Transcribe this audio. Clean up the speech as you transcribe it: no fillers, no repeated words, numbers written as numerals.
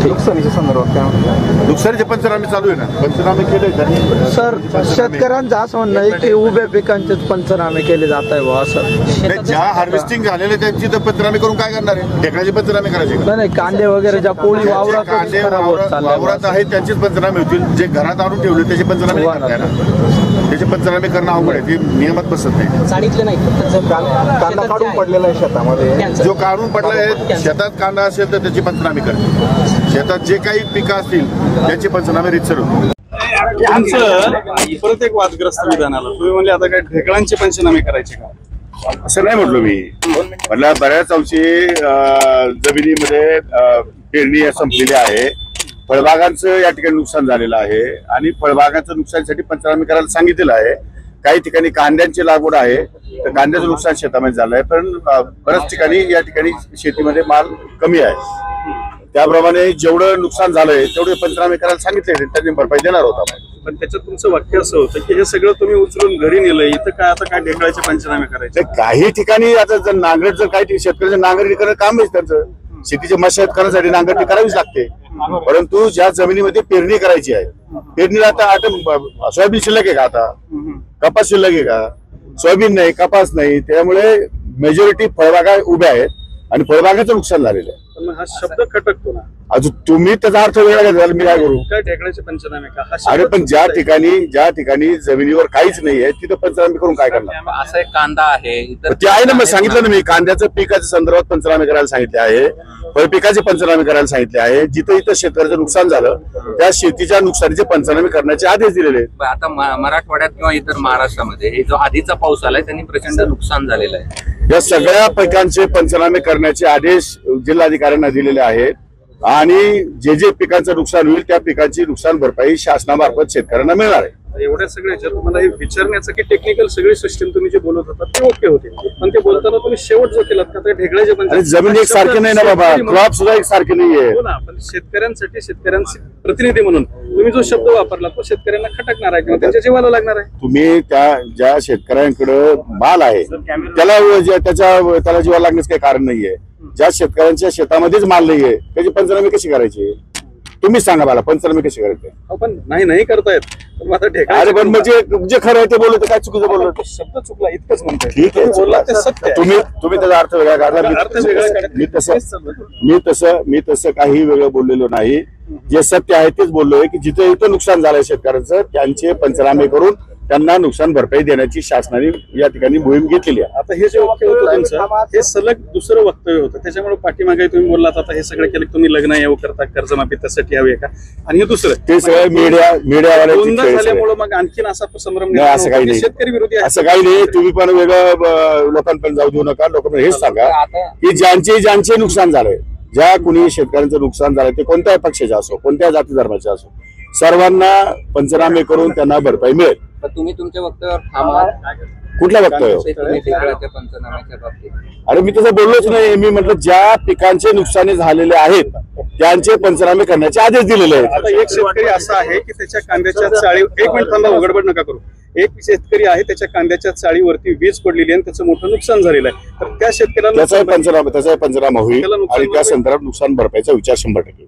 नुकसानीच्या संदर्भात काय म्हणतात? नुकसानीचे पंचनामे चालू आहे ना, पंचनामे केले त्यांनी. सर, शेतकऱ्यांचं असं म्हणणं आहे की उभ्या पिकांचेच पंचनामे केले जात आहे बुवा असं. ज्या हार्वेस्टिंग झालेले त्यांची तर पंचनामे करून काय करणार आहे? ढेकळाचे पंचनामे करायचे का? नाही, कांदे वगैरे ज्या पोळी वावरात कांदे वावरात आहेत त्यांचेच पंचनामे होतील. जे घरात आणून ठेवले त्याचे पंचनामे नाही करणार ना. त्याचे पंचनामे करणं अवघड आहे, ते नियमात बसत नाही. साडीतले नाही, कांदा काढून पडलेला आहे शेतामध्ये. जो काढून पडला आहे, शेतात कांदा असेल तर त्याची पंचनामे करते. शेतात जे काही पिकं असतील त्याची पंचनामे रितसर होतील. तुमचं परत एक वादग्रस्त विधान आलं. तुम्ही म्हणले आता काय ढेकळांचे पंचनामे करायचे का? असं नाही म्हटलो मी. मला बऱ्याच अंशी जमिनीमध्ये पेरणी संपलेली आहे. फळबागांचं या ठिकाणी नुकसान झालेलं आहे आणि फळबागांचं नुकसानीसाठी पंचनामे करायला सांगितलेलं आहे. काही ठिकाणी कांद्यांची लागवड आहे तर कांद्याचं नुकसान शेतामध्ये झालं आहे, पण बऱ्याच ठिकाणी या ठिकाणी शेतीमध्ये माल कमी आहे. त्याप्रमाणे जेवढं नुकसान झालंय तेवढे पंचनामे करायला सांगितले, त्यांनी भरपाई देणार होता. पण त्याच्यात तुमचं वाक्य असं होतं की हे सगळं तुम्ही उचलून घरी नेलंय, इथं काय आता काय ढेकळाचे पंचनामे करायचे? काही ठिकाणी आता जर नांगरट, जर काही शेतकऱ्याचं नांगरणी करणं काम आहे त्यांचं. शेतीची मशागत करण्यासाठी नांगरणी करावीच लागते. परंतु ज्या जमिनीमध्ये पेरणी करायची आहे, पेरणीला आता सोयाबीन शिल्लक आहे का? आता कपास शिल्लक आहे का? सोयाबीन नाही, कपास नाही. त्यामुळे मेजॉरिटी फळबागा उभ्या आहेत आणि फळबागाचं नुकसान झालेलं आहे. पण हा शब्द खटकतो ना. अजून तुम्ही त्याचा अर्थ वेगळा घेतला, मी काय करू? काय ढेकळाचे पंचनामे का? अरे पण ज्या ठिकाणी जमिनीवर काहीच नाही आहे तिथं पंचनामे करून काय करणार? असा एक कांदा आहे, ते आहे ना, मग सांगितलं ना मी. कांद्याचं पिकाच्या संदर्भात पंचनामे करायला सांगितले आहे, फळपिकाचे पंचनामे करायला सांगितले आहे. जिथं इथं शेतकऱ्याचं नुकसान झालं त्या शेतीच्या नुकसानीचे पंचनामे करण्याचे आदेश दिलेले आहेत. आता मराठवाड्यात किंवा इतर महाराष्ट्रामध्ये हे जो आधीचा पाऊस आलाय त्यांनी प्रचंड नुकसान झालेलं आहे. या सगळ्या पिकांचे पंचनामे करण्याचे आदेश जिल्हाधिकाऱ्यांना दिलेले आहेत आणि जे जे पिकांचं नुकसान होईल त्या पिकांची नुकसान भरपाई शासनामार्फत शेतकऱ्यांना मिळणार आहे. एवढ्या सगळ्याच्या तुम्हाला हे विचारण्याचं की टेक्निकल सगळी सिस्टीम तुम्ही जे बोलत होता ते ओके होते, पण ते बोलताना तुम्ही शेवट जो केलात का ढेकळाचे पंचनामे. जमीन एक सारखे नाही ना बाबा, क्रॉप सुद्धा एक सारखे नाहीये. हो ना, पण शेतकऱ्यांसाठी, शेतकऱ्यांचे प्रतिनिधी म्हणून तुम्ही जो शब्द वापरला तो शेतकऱ्यांना खटकणार आहे किंवा त्यांच्या जीवाला लागणार आहे. तुम्ही त्या ज्या शेतकऱ्यांकडे माल आहे त्याला जीवाला लागण्याचं काही कारण नाहीये. ज्या शेतकऱ्यांच्या शेतामध्येच माल नाहीये त्याची पंचनामे कशी करायची? तुम्ही सांगा मला, पंचनामे कशी करायचे? पण नाही करतायत. अरे पण म्हणजे जे खरं आहे ते बोलत, काय चुकीचं बोललं? शब्द चुकला इतकंच म्हणतोय. ठीक आहे, बोलला ते सत्य. तुम्ही त्याचा अर्थ वेगळा काढला. मी तसं काही वेगळं बोललेलो नाही. जे सत्य आहे तेच बोललोय की जिथे इथं नुकसान झालंय शेतकऱ्यांचं त्यांचे पंचनामे करून त्यांना नुकसान भरपाई देण्याची शासनाने या ठिकाणी मोहीम घेतलेली आहे. आता हे जे वाक्य होतं तुमचं हे सलग दुसरं वक्तव्य होतं, त्याच्यामुळे पाठीमागे तुम्ही बोललात आता हे सगळं केलं तुम्ही लग्न येऊ करता कर्जमाफी त्यासाठी हवी का? आणि हे दुसरं ते सगळं मीडियावाले झाल्यामुळे मग आणखीन असा संभ्रम असं काही नाही. शेतकरी विरोधी असं काही नाही. तुम्ही पण वेगळं लोकांपर्यंत जाऊ देऊ नका. लोकांना हेच सांगा की ज्यांचे नुकसान झालंय, ज्या कुणी शेतकऱ्यांचं नुकसान झालंय ते कोणत्याही पक्षाचे असो, कोणत्या जाती धर्माचे असो, सर्वांना पंचनामे करून त्यांना भरपाई मिळेल. तुम्ही तुमच्या वक्तव्यावर थांबा. कुठला वक्तव्य? पंचनाम्याच्या बाबतीत अरे मी तसं बोललोच नाही. मी म्हटलं ज्या पिकांचे नुकसानी झालेले आहेत त्यांचे पंचनामे करण्याचे आदेश दिलेले आहेत. आता एक शेतकरी असा आहे की त्याच्या कांद्याच्या चाळी, एक मिनिट थांबा, उघडबड नका करू. एक शेतकरी आहे त्याच्या कांद्याच्या चाळीवरती वीज पडलेली आणि त्याचं मोठं नुकसान झालेलं आहे, तर त्या शेतकऱ्याला त्याचाही पंचनामा होईल आणि त्या संदर्भात नुकसान भरपाईचा विचार 100%